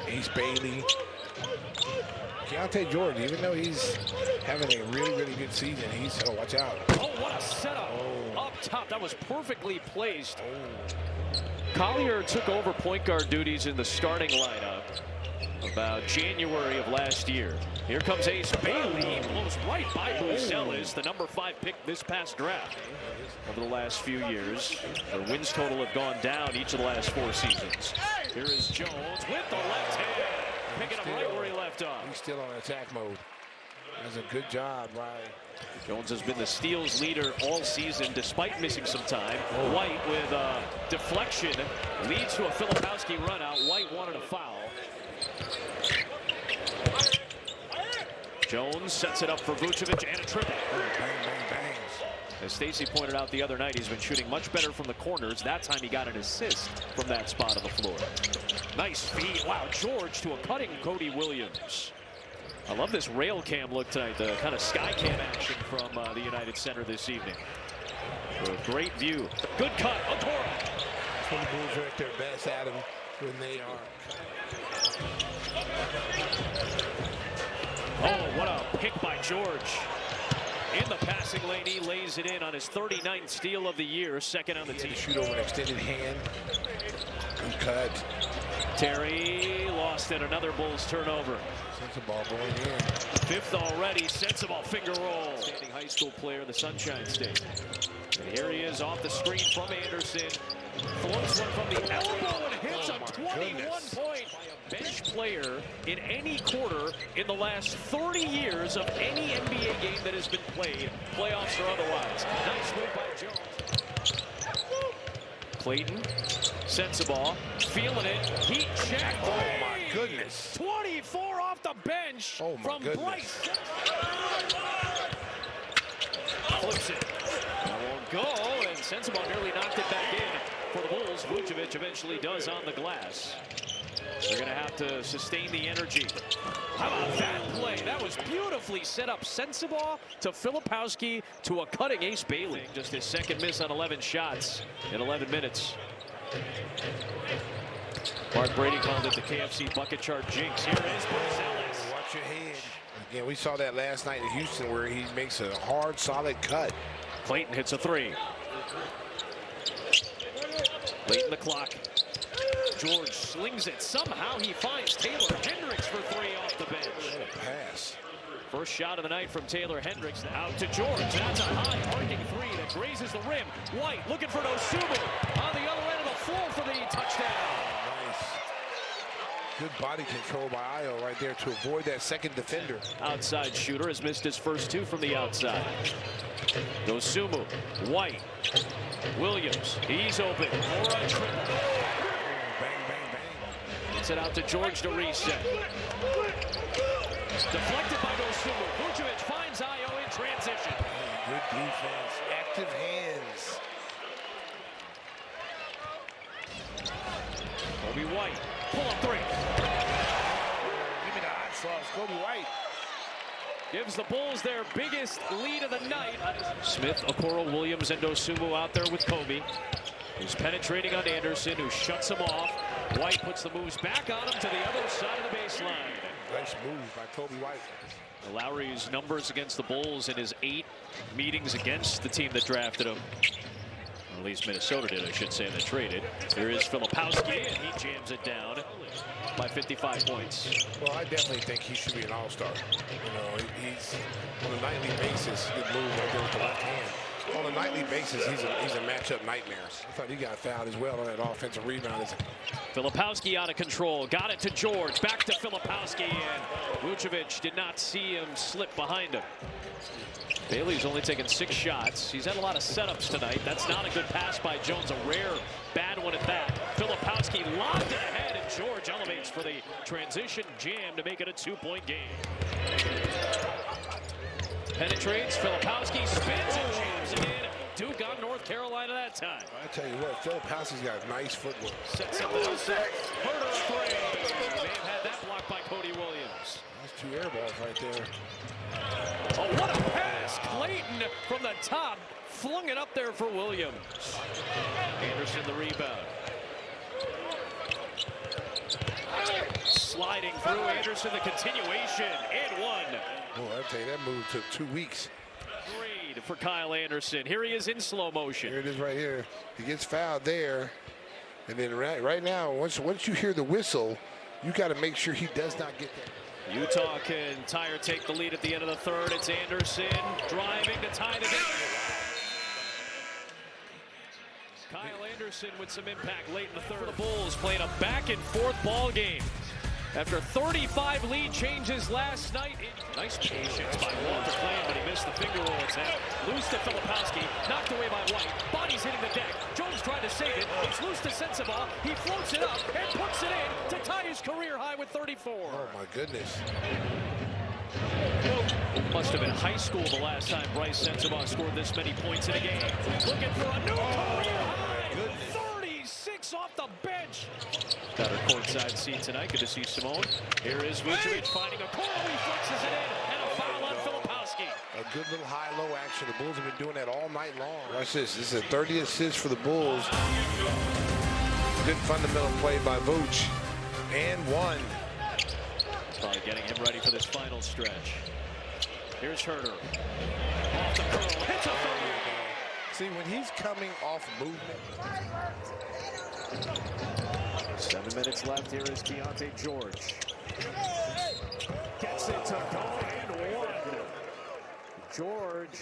Ace Bailey. Keontae George, even though he's having a really, really good season, he's, oh, watch out. Oh, what a setup. Up top, that was perfectly placed. Collier took over point guard duties in the starting lineup about January of last year. Here comes Ace Bailey, blows right by Bucelis, the #5 pick this past draft. Over the last few years, their wins total have gone down each of the last 4 seasons. Here is Jones with the left hand, picking up right where he left off. He's still on attack mode. That's a good job, right? Jones has been the steals leader all season despite missing some time. White with a deflection leads to a Filipowski run out. White wanted a foul. Jones sets it up for Vucevic and a triple. Bang, bang, bang. As Stacey pointed out the other night, he's been shooting much better from the corners. That time he got an assist from that spot on the floor. Nice feed. Wow, George to a cutting Cody Williams. I love this rail cam look tonight, the kind of sky cam action from the United Center this evening. A great view. Good cut. Okoro. That's when the Bulls are at their best, Adam, when they are. Oh, what a pick by George. In the passing lane, he lays it in on his 39th steal of the year, second on the team. Shoot over an extended hand. Good cut. Terry lost it. Another Bulls turnover. Sensabaugh going in. 5th already. Sensabaugh finger roll. Standing high school player of the Sunshine State. And here he is off the screen from Anderson. Floats one from the elbow and hits a 21-point bench player in any quarter in the last 30 years of any NBA game that has been played, playoffs or otherwise. Nice move by Jones. Clayton, Sensabaugh, feeling it. Heat check. Oh my goodness. 24 off the bench from Bryce. Flips it. That won't go, and Sensabaugh nearly knocked it back in for the Bulls. Vucevic eventually does on the glass. They're going to have to sustain the energy. How about that play? That was beautifully set up. Sensabaugh to Filipowski to a cutting Ace Bailey. Just his second miss on 11 shots in 11 minutes. Mark Brady called it the KFC bucket chart jinx. Here is Bucelis. Watch your head. Again, we saw that last night in Houston where he makes a hard, solid cut. Clayton hits a 3. Late in the clock. George slings it. Somehow he finds Taylor Hendricks for 3 off the bench. What a pass. First shot of the night from Taylor Hendricks. Out to George. That's a high arcing 3 that grazes the rim. White looking for Dosunmu on the other end of the floor for the touchdown. Nice. Good body control by Ayo right there to avoid that second defender. Outside shooter has missed his first 2 from the outside. Dosunmu, White, Williams. He's open for a triple. Bang, bang, bang. Gets it out to George to reset. Deflected by Dosunmu. Vucevic finds Ayo in transition. Good defense. Active hands. Kobe White. Pull up 3. Give me the hot sauce. Kobe White. Gives the Bulls their biggest lead of the night. Smith, Okoro, Williams, and Dosunmu out there with Kobe. Who's penetrating on Anderson, who shuts him off. White puts the moves back on him to the other side of the baseline. Nice move by Kobe White. Lowry's numbers against the Bulls in his 8 meetings against the team that drafted him. At least Minnesota did, I should say, that traded. There is Filipowski, and he jams it down by 55 points. Well, I definitely think he should be an all-star. You know, he's on a nightly basis. Good move right there with the left hand. On a nightly basis, he's a matchup nightmare. I thought he got fouled as well on that offensive rebound. Filipowski out of control. Got it to George. Back to Filipowski, and Vucevic did not see him slip behind him. Bailey's only taken 6 shots. He's had a lot of setups tonight. That's not a good pass by Jones. A rare bad one at that. Filipowski lobbed it ahead, and George elevates for the transition jam to make it a 2-point game. Penetrates. Filipowski spins and jams it in. Duke on North Carolina that time. I tell you what, Filipowski's got nice footwork. Sets something else. Murder 3. May have had that blocked by Cody Williams. That's 2 air balls right there. Oh, what a pass! Clayton from the top flung it up there for Williams. Anderson the rebound. sliding through. Anderson, the continuation, and one. Oh, I tell you, that move took 2 weeks. Grade for Kyle Anderson. Here he is in slow motion. Here it is right here. He gets fouled there. And then right now, once you hear the whistle, you got to make sure he does not get that. Utah can tie or take the lead at the end of the third. It's Anderson driving to tie the game. Kyle Anderson with some impact late in the third. The Bulls playing a back-and-forth ball game. After 35 lead changes last night. Nice patience by Walter Clan, but he missed the finger roll attempt. Loose to Filipowski, knocked away by White. Bodies hitting the deck. Jones tried to save it. It's loose to Sensabaugh. He floats it up and puts it in to tie his career high with 34. Oh, my goodness. Must have been high school the last time Bryce Sensabaugh scored this many points in a game. Looking for a new career high. 36 off the bench. Got her courtside seat tonight. Good to see Simone. Here is Vucevic finding a corner. He flexes it in, and a foul on Filipowski. A good little high-low action. The Bulls have been doing that all night long. Watch this. This is a 30 assists for the Bulls. Good fundamental play by Vooch. And one. Probably getting him ready for this final stretch. Here's Herter. Off the curl. Hits a three. See, when he's coming off movement. 7 minutes left. Here is Keontae George. Gets it to go and one. George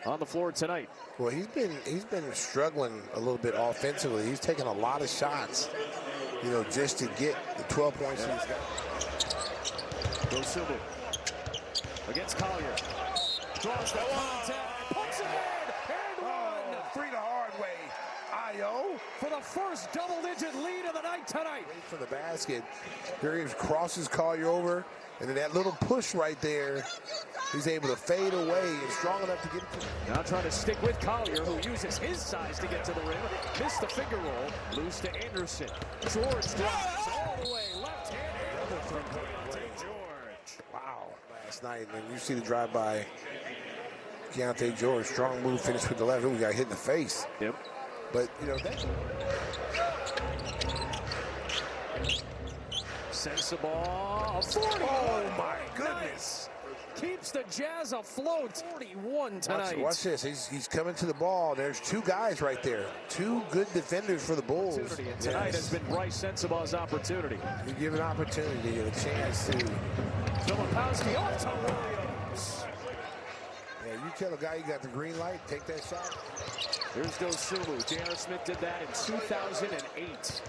on the floor tonight. Well, he's been struggling a little bit offensively. He's taking a lot of shots, you know, just to get the 12 points he's got. Dosumu against Collier. Draws the contact, puts it in, and one. Free the hard way. Ayo. For the first double-digit lead of the night tonight. From the basket. Here he crosses Collier over, and then that little push right there, he's able to fade away and strong enough to get it to him. Now trying to stick with Collier, who uses his size to get to the rim. Missed the finger roll. Loose to Anderson. George drives all the way. Left-handed from Keontae George. Wow. Last night, and you see the drive by Keontae George. Strong move, finished with the left. We got hit in the face. Yep. But, you know, that... Sensabaugh, a 40. Oh, my goodness. Nice. Keeps the Jazz afloat. 41 tonight. Watch this. He's coming to the ball. There's two guys right there. Two good defenders for the Bulls. And tonight has been Bryce Sensabaugh's opportunity. You give an opportunity, a chance to... Filipowski off to Williams. Yeah, you tell a guy you got the green light, take that shot. Here's Dosumu. J.R. Smith did that in 2008.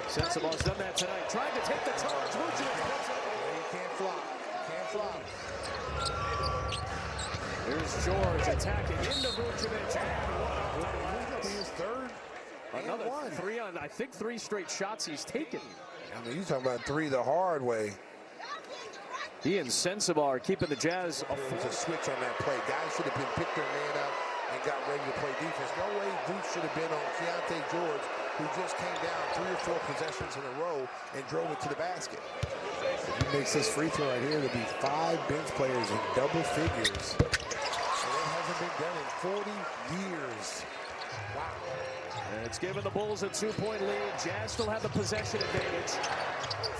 Sensabaugh's done that tonight. Tried to take the charge. You can't flop. You can't flop. Here's George attacking into Vucevic. He's his third. Another one. I think three straight shots he's taken. I mean, you're talking about three the hard way. He and Sensabaugh are keeping the Jazz afloat. There's a switch on that play. Guys should have been picked their man up and got ready to play defense. No way Vooch should have been on Keontae George, who just came down 3 or 4 possessions in a row and drove it to the basket. If he makes this free throw right here, there'll be 5 bench players in double figures. So that hasn't been done in 40 years. Wow. And it's given the Bulls a 2-point lead. Jazz still have the possession advantage.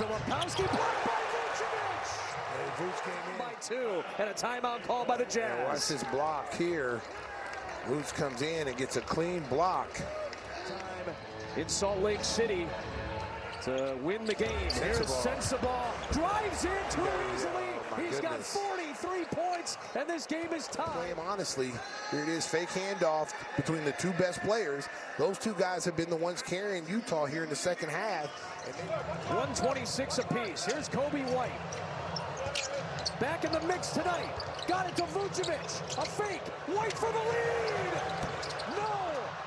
Filipowski blocked by Vucevic. And Vooch came in. By 2, and a timeout called by the Jazz. Now watch this block here. Vooch comes in and gets a clean block. Time in Salt Lake City to win the game. Here's Sensabaugh. Drives in too easily. He's got 43 points, and this game is tied. Play him honestly. Here it is, fake handoff between the 2 best players. Those 2 guys have been the ones carrying Utah here in the second half. And 126 apiece. Here's Kobe White. Back in the mix tonight. Got it to Vucevic. A fake. White for the lead. No.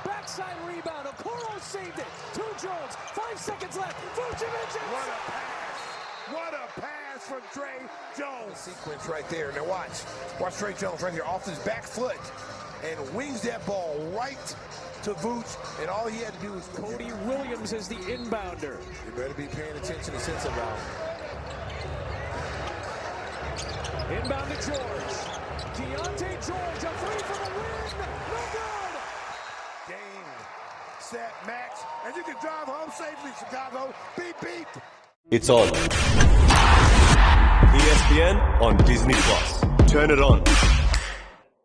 Backside rebound. Okoro saved it. To Jones. 5 seconds left. Vucevic. What a pass. What a pass from Trey Jones. Sequence right there. Now watch. Watch Trey Jones right here off his back foot and wings that ball right to Vooch. And all he had to do was... Cody Williams is the inbounder. You better be paying attention to Sensabaugh. Inbound to George. Keontae George, a three for the win. No good. Game, set, match. And you can drive home safely, Chicago. Beep, beep. It's on. ESPN on Disney+. Turn it on.